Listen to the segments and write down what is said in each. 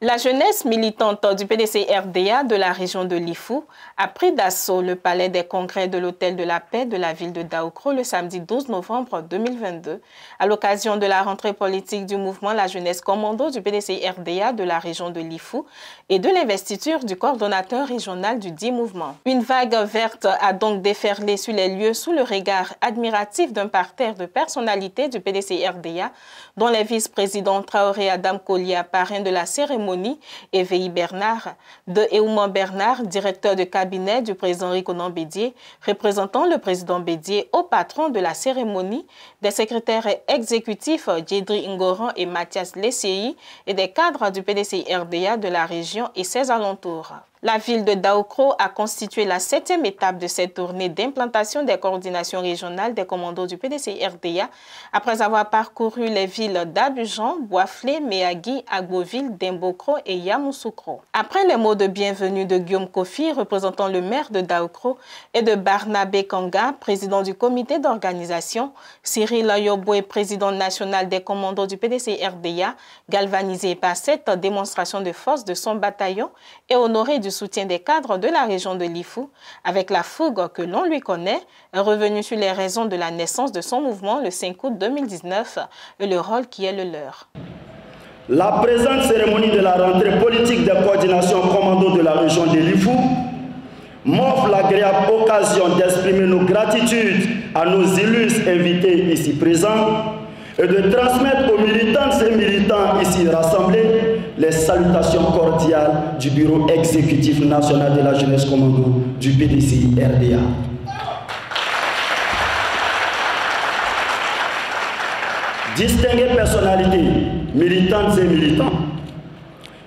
La jeunesse militante du PDC-RDA de la région de Lifou a pris d'assaut le palais des congrès de l'Hôtel de la Paix de la ville de Daoukro le samedi 12 novembre 2022 à l'occasion de la rentrée politique du mouvement La Jeunesse Commando du PDC-RDA de la région de Lifou et de l'investiture du coordonnateur régional du dit mouvement. Une vague verte a donc déferlé sur les lieux sous le regard admiratif d'un parterre de personnalités du PDC-RDA dont les vice-présidents Traoré Adam Kolia, parrain de la cérémonie, et Veilly Bernard, de Eouman Bernard, directeur de cabinet du président Rikonan Bédié, représentant le président Bédié au patron de la cérémonie, des secrétaires exécutifs Djedri Ngoran et Mathias Lesseyi et des cadres du PDC-RDA de la région et ses alentours. La ville de Daoukro a constitué la 7e étape de cette tournée d'implantation des coordinations régionales des commandos du PDC-RDA après avoir parcouru les villes d'Abidjan, Boisflé, Méagui, Agboville, Dembokro et Yamoussoukro. Après les mots de bienvenue de Guillaume Kofi, représentant le maire de Daoukro, et de Barnabé Kanga, président du comité d'organisation, Cyril Yoboué, président national des commandos du PDC-RDA, galvanisé par cette démonstration de force de son bataillon et honoré du soutien des cadres de la région de Lifou, avec la fougue que l'on lui connaît, est revenu sur les raisons de la naissance de son mouvement le 5 août 2019 et le rôle qui est le leur. La présente cérémonie de la rentrée politique des coordinations commando de la région de Lifou m'offre l'agréable occasion d'exprimer nos gratitudes à nos illustres invités ici présents et de transmettre aux militantes et militants ici rassemblés les salutations cordiales du Bureau exécutif national de la jeunesse commando du PDC-RDA. Distinguées personnalités, militantes et militants,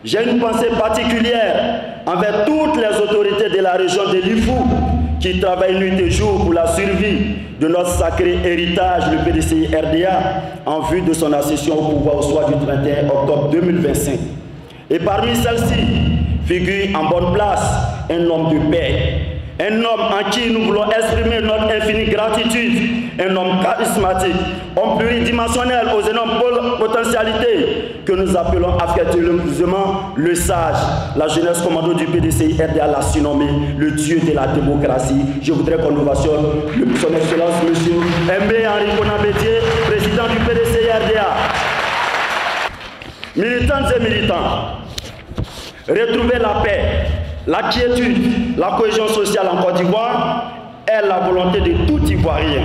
j'ai une pensée particulière envers toutes les autorités de la région de Lifou qui travaillent nuit et jour pour la survie de notre sacré héritage, le PDC-RDA, en vue de son accession au pouvoir au soir du 31 octobre 2025. Et parmi celles-ci figure en bonne place un homme de paix, un homme en qui nous voulons exprimer notre infinie gratitude, un homme charismatique, homme pluridimensionnel aux énormes potentialités que nous appelons affectueusement le sage. La jeunesse commando du PDC-RDA l'a surnommé le dieu de la démocratie. Je voudrais qu'on ovationne son excellence, monsieur Mbé Rikonan Bédié, président du PDC-RDA. Militantes et militants, retrouver la paix, la quiétude, la cohésion sociale en Côte d'Ivoire est la volonté de tout Ivoirien.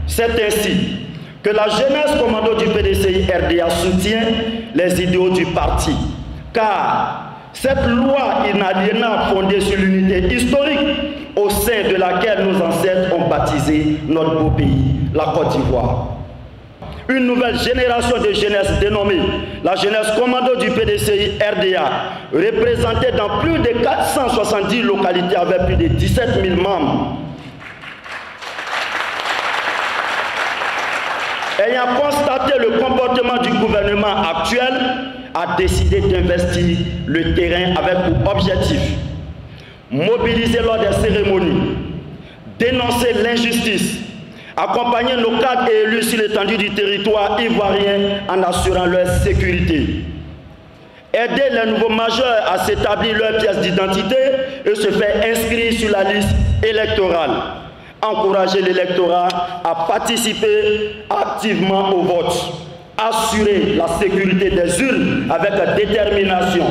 C'est ainsi que la jeunesse commando du PDC-RDA soutient les idéaux du parti. Car cette loi inaliénable fondée sur l'unité historique au sein de laquelle nos ancêtres ont baptisé notre beau pays, la Côte d'Ivoire. Une nouvelle génération de jeunesse dénommée la jeunesse commando du PDC-RDA, représentée dans plus de 470 localités avec plus de 17 000 membres. Ayant constaté le comportement du gouvernement actuel, a décidé d'investir le terrain avec pour objectif mobiliser lors des cérémonies, dénoncer l'injustice, accompagner nos cadres et élus sur l'étendue du territoire ivoirien en assurant leur sécurité. Aider les nouveaux majeurs à s'établir leur pièce d'identité et se faire inscrire sur la liste électorale. Encourager l'électorat à participer activement au vote. Assurer la sécurité des urnes avec détermination.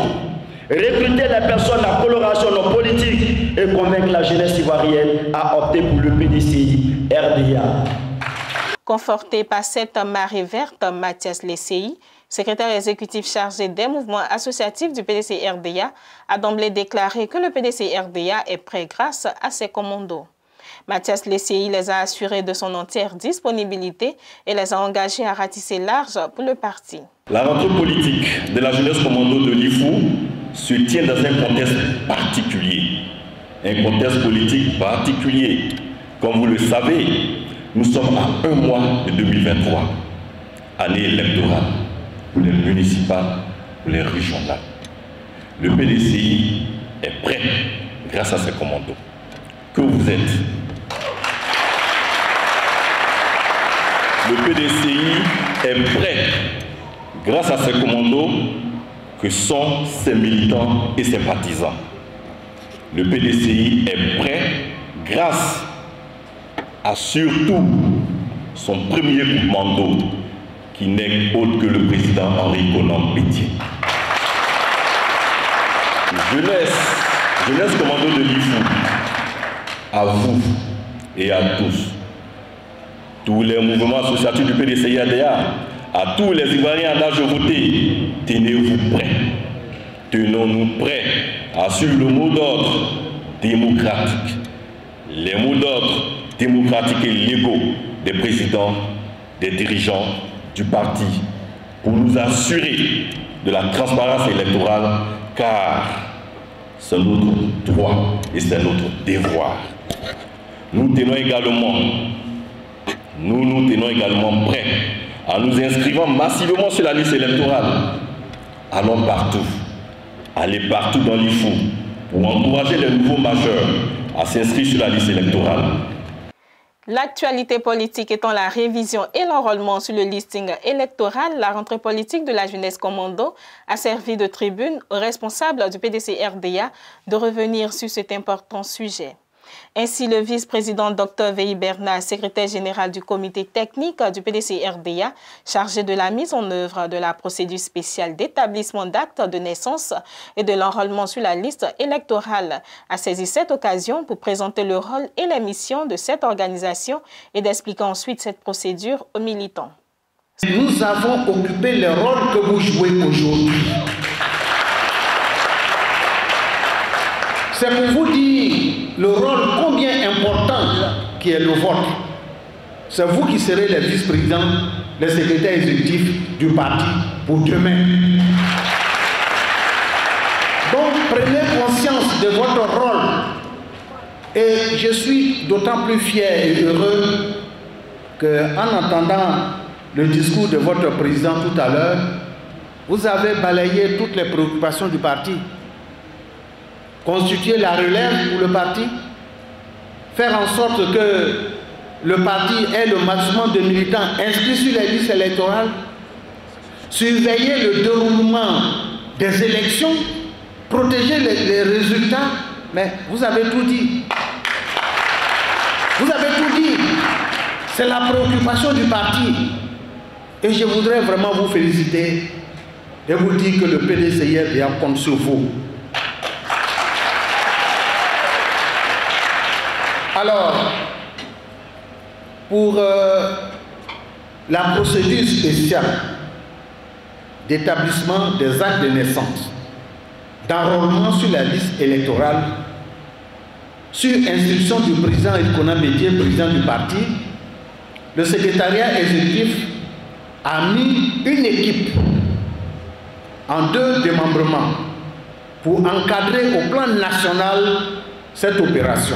Recruter les personnes à coloration non politique et convaincre la jeunesse ivoirienne à opter pour le PDC-RDA. Conforté par cette marée verte, Mathias Lesseyi, secrétaire exécutif chargé des mouvements associatifs du PDC-RDA, a d'emblée déclaré que le PDC-RDA est prêt grâce à ses commandos. Mathias Lesseyi les a assurés de son entière disponibilité et les a engagés à ratisser large pour le parti. La rentrée politique de la jeunesse commando de Lifou se tient dans un contexte particulier, un contexte politique particulier. Comme vous le savez, nous sommes à un mois de 2023, année électorale pour les municipales, pour les régionales. Le PDCI est prêt grâce à ses commandos. Que vous êtes. Le PDCI est prêt grâce à ses commandos que sont ses militants et ses partisans. Le PDCI est prêt grâce à surtout son premier commando qui n'est autre que le président Henri Konan Bédié. Jeunesse commando de l'IFU, à vous et à tous les mouvements associatifs du PDCI-ADA, à tous les Ivoiriens d'âge de voter, tenez-vous prêts. Tenons-nous prêts à suivre le mot d'ordre démocratique. Les mots d'ordre démocratiques et légaux des présidents, des dirigeants du parti, pour nous assurer de la transparence électorale, car c'est notre droit et c'est notre devoir. Nous tenons également prêts en nous inscrivant massivement sur la liste électorale. Allons partout, allez partout dans l'IFU pour encourager les nouveaux majeurs à s'inscrire sur la liste électorale. L'actualité politique étant la révision et l'enrôlement sur le listing électoral, la rentrée politique de la jeunesse commando a servi de tribune aux responsables du PDC-RDA de revenir sur cet important sujet. Ainsi, le vice-président Dr Veyi Bernard, secrétaire général du comité technique du PDC-RDA, chargé de la mise en œuvre de la procédure spéciale d'établissement d'actes de naissance et de l'enrôlement sur la liste électorale, a saisi cette occasion pour présenter le rôle et les missions de cette organisation et d'expliquer ensuite cette procédure aux militants. Nous avons occupé le rôle que vous jouez aujourd'hui. C'est pour vous dire le rôle combien important qui est le vôtre. C'est vous qui serez les vice-présidents, les secrétaires exécutifs du parti pour demain. Donc prenez conscience de votre rôle. Et je suis d'autant plus fier et heureux qu'en entendant le discours de votre président tout à l'heure, vous avez balayé toutes les préoccupations du parti. Constituer la relève pour le parti, faire en sorte que le parti ait le maximum de militants inscrits sur les listes électorales, surveiller le déroulement des élections, protéger les résultats, mais vous avez tout dit. Vous avez tout dit. C'est la préoccupation du parti. Et je voudrais vraiment vous féliciter et vous dire que le PDCI-RDA compte sur vous. Alors, pour la procédure spéciale d'établissement des actes de naissance, d'enrôlement sur la liste électorale, sur instruction du président Konan Bédié, président du parti, le secrétariat exécutif a mis une équipe en 2 démembrements pour encadrer au plan national cette opération.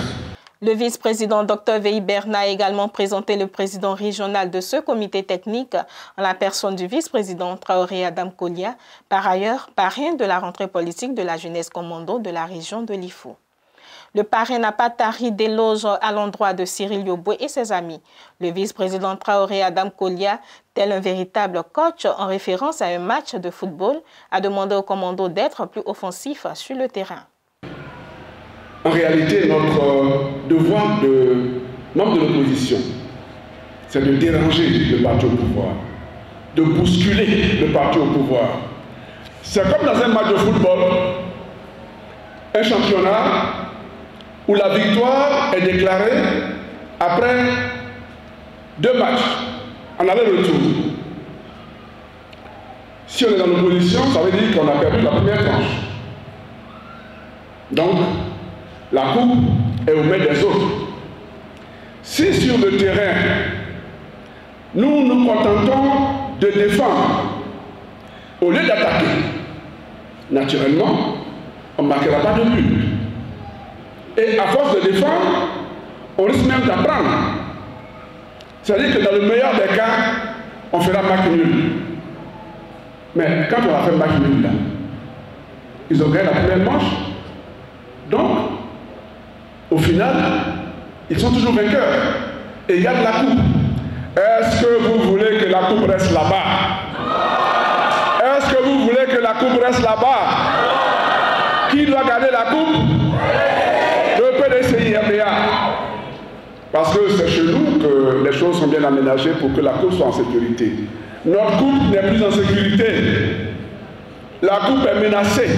Le vice-président Dr Veyi Bernard a également présenté le président régional de ce comité technique en la personne du vice-président Traoré Adam Kolia, par ailleurs parrain de la rentrée politique de la jeunesse commando de la région de l'IFU. Le parrain n'a pas tari d'éloges à l'endroit de Cyril Yoboué et ses amis. Le vice-président Traoré Adam Kolia, tel un véritable coach en référence à un match de football, a demandé au commando d'être plus offensif sur le terrain. En réalité, notre devoir de membre de l'opposition, c'est de déranger le parti au pouvoir, de bousculer le parti au pouvoir. C'est comme dans un match de football, un championnat où la victoire est déclarée après 2 matchs, en aller-retour. Si on est dans l'opposition, ça veut dire qu'on a perdu la première tranche. Donc, la coupe est aux mains des autres. Si sur le terrain, nous nous contentons de défendre au lieu d'attaquer, naturellement, on ne marquera pas de but. Et à force de défendre, on risque même d'apprendre. C'est-à-dire que dans le meilleur des cas, on fera match nul. Mais quand on a fait match nul là, ils ont gagné la première manche. Donc, au final, ils sont toujours vainqueurs. Et il y a de la coupe. Est-ce que vous voulez que la coupe reste là-bas? Est-ce que vous voulez que la coupe reste là-bas. Qui doit garder la coupe? Le PDCI-RDA. Parce que c'est chez nous que les choses sont bien aménagées pour que la coupe soit en sécurité. Notre coupe n'est plus en sécurité. La coupe est menacée.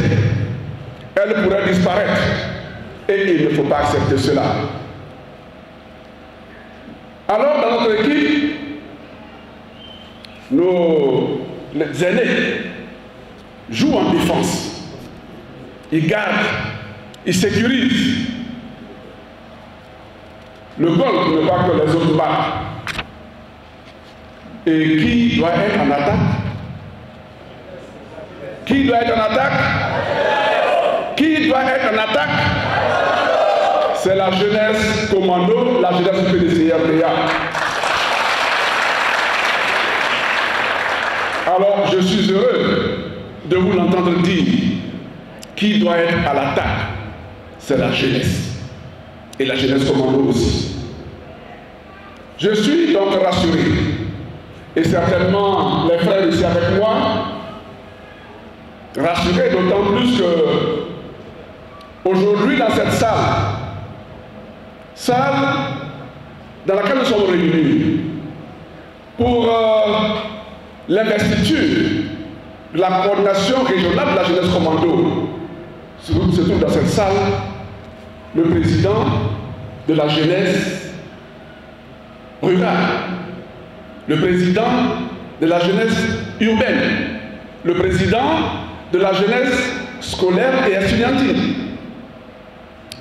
Elle pourrait disparaître. Et il ne faut pas accepter cela. Alors, dans notre équipe, nos aînés jouent en défense. Ils gardent, ils sécurisent. Le golf ne pas que les autres battent. Et qui doit être en attaque? Qui doit être en attaque? Qui doit être en attaque? C'est la jeunesse commando, la jeunesse du PDCI-RDA. Alors, je suis heureux de vous l'entendre dire. Qui doit être à l'attaque? C'est la jeunesse. Et la jeunesse commando aussi. Je suis donc rassuré. Et certainement, les frères ici avec moi, rassurés d'autant plus que aujourd'hui, dans cette salle dans laquelle nous sommes réunis, pour l'investiture de la coordination régionale de la jeunesse commando, se trouve dans cette salle le président de la jeunesse rurale, le président de la jeunesse urbaine, le président de la jeunesse scolaire et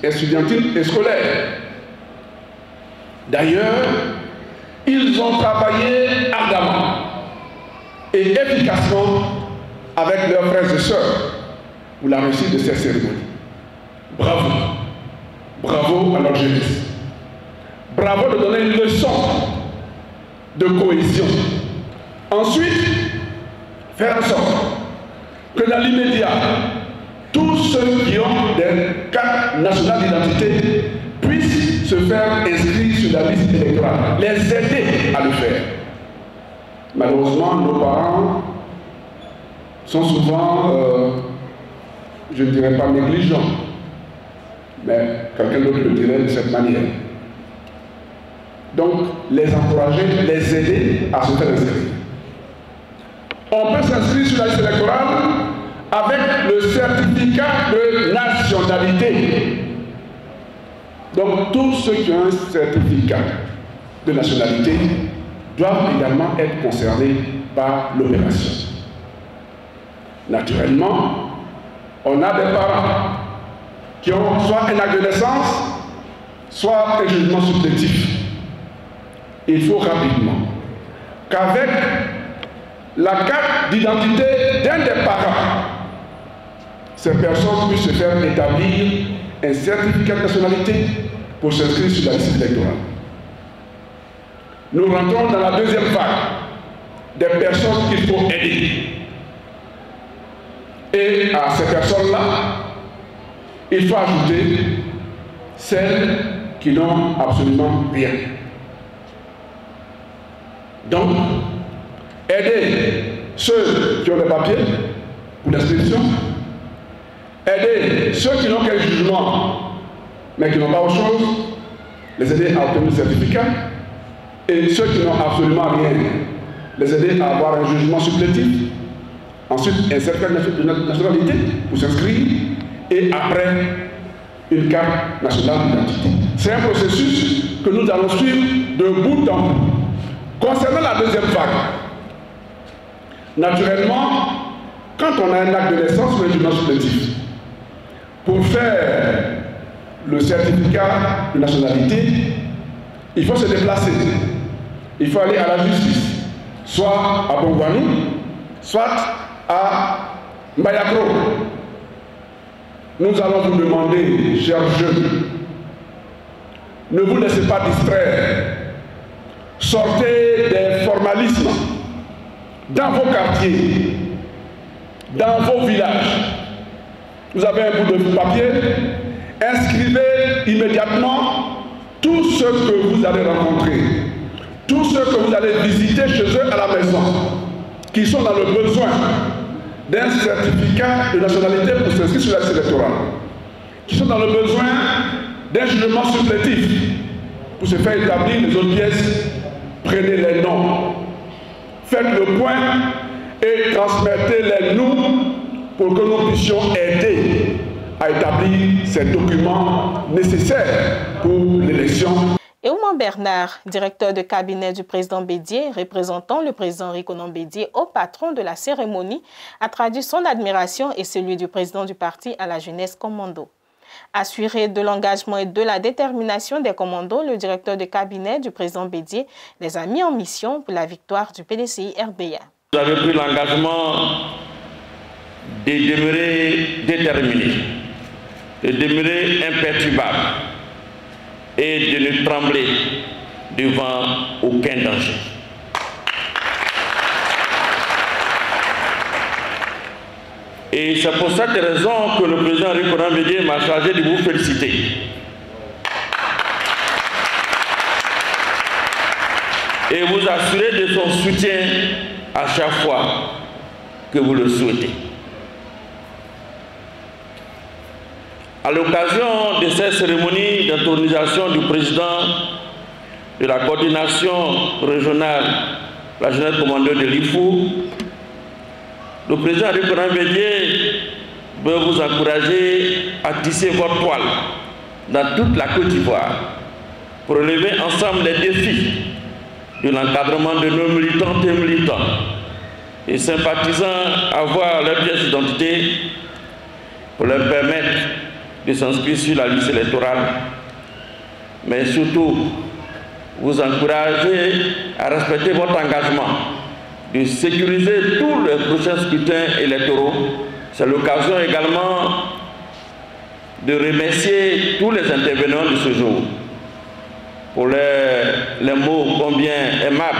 estudiantine et scolaire. D'ailleurs, ils ont travaillé ardemment et efficacement avec leurs frères et sœurs pour la réussite de cette cérémonie. Bravo. Bravo à notre jeunesse. Bravo de donner une leçon de cohésion. Ensuite, faire en sorte que dans l'immédiat, tous ceux qui ont des cartes nationales d'identité puissent se faire inscrire sur la liste électorale, les aider à le faire. Malheureusement, nos parents sont souvent, je ne dirais pas négligents, mais quelqu'un d'autre le dirait de cette manière. Donc, les encourager, les aider à se faire inscrire. On peut s'inscrire sur la liste électorale avec le certificat de nationalité. Donc, tous ceux qui ont un certificat de nationalité doivent également être concernés par l'opération. Naturellement, on a des parents qui ont soit un acte de naissance, soit un jugement supplétif. Il faut rapidement qu'avec la carte d'identité d'un des parents, ces personnes puissent se faire établir un certificat de nationalité pour s'inscrire sur la liste électorale. Nous rentrons dans la deuxième vague des personnes qu'il faut aider. Et à ces personnes-là, il faut ajouter celles qui n'ont absolument rien. Donc, aider ceux qui ont des papiers pour l'inscription, aider ceux qui n'ont qu'un jugement mais qui n'ont pas autre chose, les aider à obtenir le certificat, et ceux qui n'ont absolument rien, les aider à avoir un jugement supplétif, ensuite un certificat de nationalité pour s'inscrire, et après une carte nationale d'identité. C'est un processus que nous allons suivre de bout en bout. Concernant la deuxième vague, naturellement, quand on a un acte de naissance ou un jugement supplétif, pour faire le certificat de nationalité, il faut se déplacer. Il faut aller à la justice, soit à Bongwanou, soit à Mbayakro. Nous allons vous demander, chers jeunes, ne vous laissez pas distraire. Sortez des formalismes dans vos quartiers, dans vos villages. Vous avez un bout de papier, inscrivez immédiatement tous ceux que vous allez rencontrer, tous ceux que vous allez visiter chez eux à la maison, qui sont dans le besoin. d'un certificat de nationalité pour s'inscrire sur la liste électorale, qui sont dans le besoin d'un jugement supplétif pour se faire établir les autres pièces. Prenez les noms, faites le point et transmettez-les nous pour que nous puissions aider à établir ces documents nécessaires pour l'élection. Eouman Bernard, directeur de cabinet du président Bédié, représentant le président Rikonan Bédié au patron de la cérémonie, a traduit son admiration et celui du président du parti à la jeunesse commando. Assuré de l'engagement et de la détermination des commandos, le directeur de cabinet du président Bédié les a mis en mission pour la victoire du PDCI RDA. Vous avez pris l'engagement de demeurer déterminé, de demeurer imperturbable et de ne trembler devant aucun danger. Et c'est pour cette raison que le président Rikonan Bédié m'a chargé de vous féliciter. Et vous assurer de son soutien à chaque fois que vous le souhaitez. À l'occasion de cette cérémonie d'intronisation du président de la coordination régionale, la jeunesse commando de l'IFU, le président Rikonan Bédié veut vous encourager à tisser votre toile dans toute la Côte d'Ivoire pour relever ensemble les défis de l'encadrement de nos militantes et militants et sympathisants à avoir leur pièce d'identité pour leur permettre de s'inscrire sur la liste électorale, mais surtout vous encourager à respecter votre engagement de sécuriser tous les prochains scrutins électoraux. C'est l'occasion également de remercier tous les intervenants de ce jour pour les mots combien aimables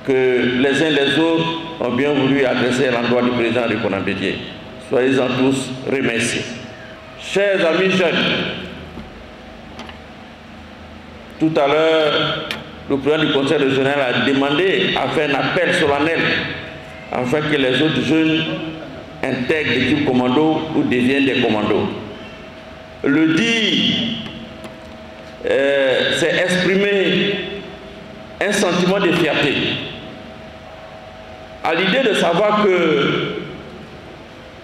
que les uns les autres ont bien voulu adresser à l'endroit du président Rikonan Bédié. Soyez-en tous remerciés. Chers amis jeunes, tout à l'heure, le président du conseil régional a demandé à faire un appel solennel afin que les autres jeunes intègrent l'équipe commando ou deviennent des commandos. Le dire, c'est exprimer un sentiment de fierté à l'idée de savoir que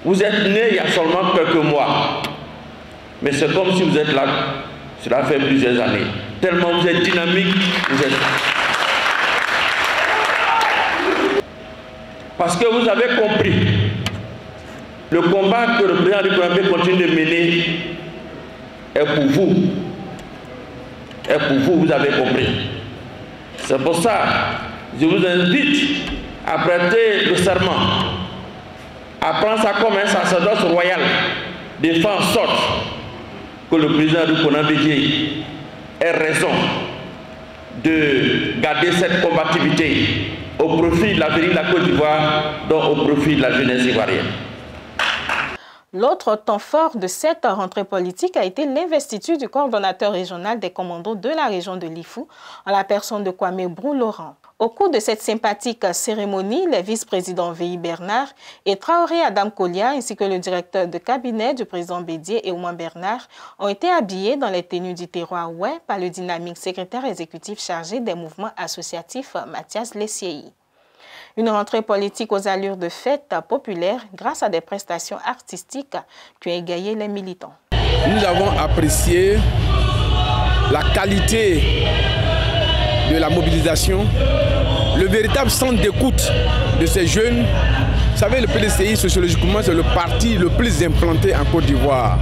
vous êtes né il y a seulement quelques mois, mais c'est comme si vous êtes là, cela fait plusieurs années. Tellement vous êtes dynamique, vous êtes... Parce que vous avez compris le combat que le président Rikonan Bédié continue de mener est pour vous. Est pour vous, vous avez compris. C'est pour ça que je vous invite à prêter le serment, à prendre ça comme un sacerdoce royal, de faire en sorte que le président Rikonan Bédié ait raison de garder cette combativité au profit de l'avenir de la Côte d'Ivoire, donc au profit de la jeunesse ivoirienne. L'autre temps fort de cette rentrée politique a été l'investiture du coordonnateur régional des commandos de la région de l'IFU, en la personne de Kwame Brou-Laurent. Au cours de cette sympathique cérémonie, les vice-présidents V.I. Bernard et Traoré Adam Kolia, ainsi que le directeur de cabinet du président Bédié et Eouman Bernard, ont été habillés dans les tenues du terroir ouai par le dynamique secrétaire exécutif chargé des mouvements associatifs Mathias Lessiei. Une rentrée politique aux allures de fête populaire grâce à des prestations artistiques qui ont égayé les militants. Nous avons apprécié la qualité de la mobilisation, le véritable centre d'écoute de ces jeunes. Vous savez, le PDCI, sociologiquement, c'est le parti le plus implanté en Côte d'Ivoire.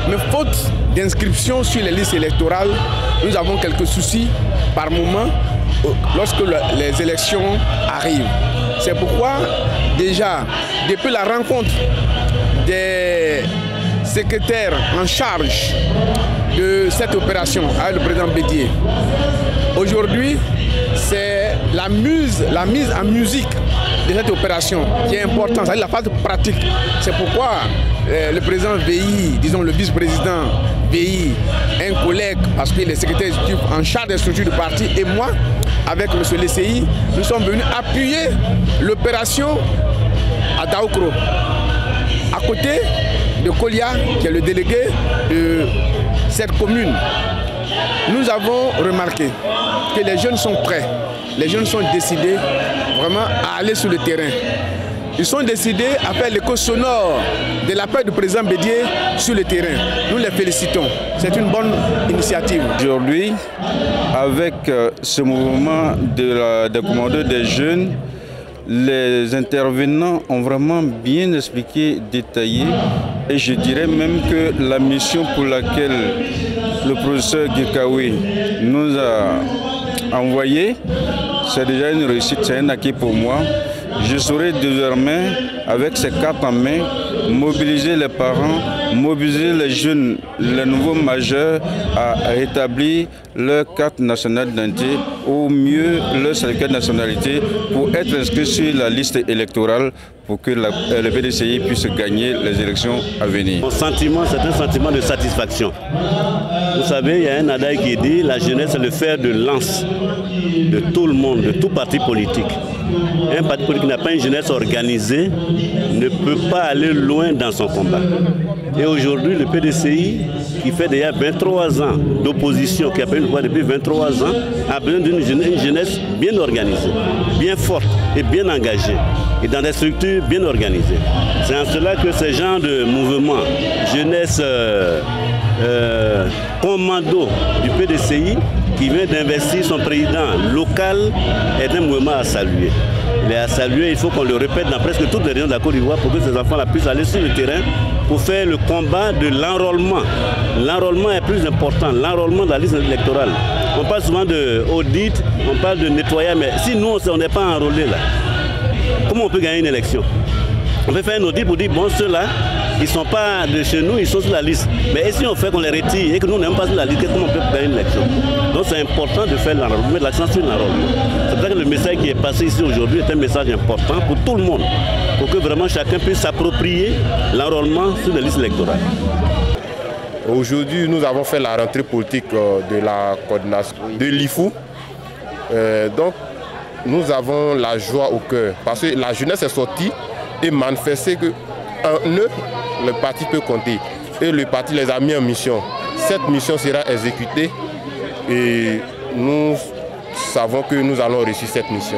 Mais faute d'inscription sur les listes électorales, nous avons quelques soucis par moment lorsque les élections arrivent. C'est pourquoi, déjà, depuis la rencontre des secrétaires en charge de cette opération avec le président Bédié, aujourd'hui, c'est la mise en musique de cette opération qui est importante, c'est-à-dire la phase pratique. C'est pourquoi le président VI, disons le vice-président VI, un collègue, parce qu'il est secrétaire exécutif en charge des structures du parti, et moi, avec M. Lessiei, nous sommes venus appuyer l'opération à Daoukro, à côté de Kolia, qui est le délégué de cette commune. Nous avons remarqué que les jeunes sont prêts, les jeunes sont décidés vraiment à aller sur le terrain. Ils sont décidés à faire l'écho sonore de l'appel du président Bédié sur le terrain. Nous les félicitons. C'est une bonne initiative. Aujourd'hui, avec ce mouvement de commando des jeunes, les intervenants ont vraiment bien expliqué, détaillé, et je dirais même que la mission pour laquelle le professeur Gikawi nous a envoyé, c'est déjà une réussite, c'est un acquis pour moi. Je saurai désormais, avec ces cartes en main, mobiliser les parents, mobiliser les jeunes, les nouveaux majeurs à rétablir leur carte nationale d'identité, ou mieux leur certificat de nationalité, pour être inscrits sur la liste électorale pour que le PDCI puisse gagner les élections à venir. Mon sentiment, c'est un sentiment de satisfaction. Vous savez, il y a un adage qui dit la jeunesse est le fer de lance de tout le monde, de tout parti politique. Un parti politique qui n'a pas une jeunesse organisée ne peut pas aller loin dans son combat. Et aujourd'hui, le PDCI, qui fait déjà 23 ans d'opposition, qui a pris le pouvoir depuis 23 ans, a besoin d'une jeunesse bien organisée, bien forte et bien engagée, et dans des structures bien organisées. C'est en cela que ce genre de mouvement, jeunesse commando du PDCI, qui vient d'investir son président local, est un mouvement à saluer. Il est à saluer, il faut qu'on le répète dans presque toutes les régions de la Côte d'Ivoire pour que ces enfants puissent aller sur le terrain pour faire le combat de l'enrôlement. L'enrôlement est plus important, l'enrôlement de la liste électorale. On parle souvent d'audit, on parle de nettoyage, mais si nous, on n'est pas enrôlés là, comment on peut gagner une élection? On peut faire un audit pour dire, bon, ceux-là, ils ne sont pas de chez nous, ils sont sur la liste. Mais si on fait qu'on les retire et que nous n'aimons pas sur la liste, comment on peut gagner une élection? Donc c'est important de faire l'enrôlement, mettre l'accent sur l'enrôlement. C'est pour ça que le message qui est passé ici aujourd'hui est un message important pour tout le monde, pour que vraiment chacun puisse s'approprier l'enrôlement sur les listes électorales. Aujourd'hui, nous avons fait la rentrée politique de la coordination de l'IFU. Donc, nous avons la joie au cœur parce que la jeunesse est sortie et manifesté qu'en eux, le parti peut compter. Et le parti les a mis en mission. Cette mission sera exécutée et nous savons que nous allons réussir cette mission.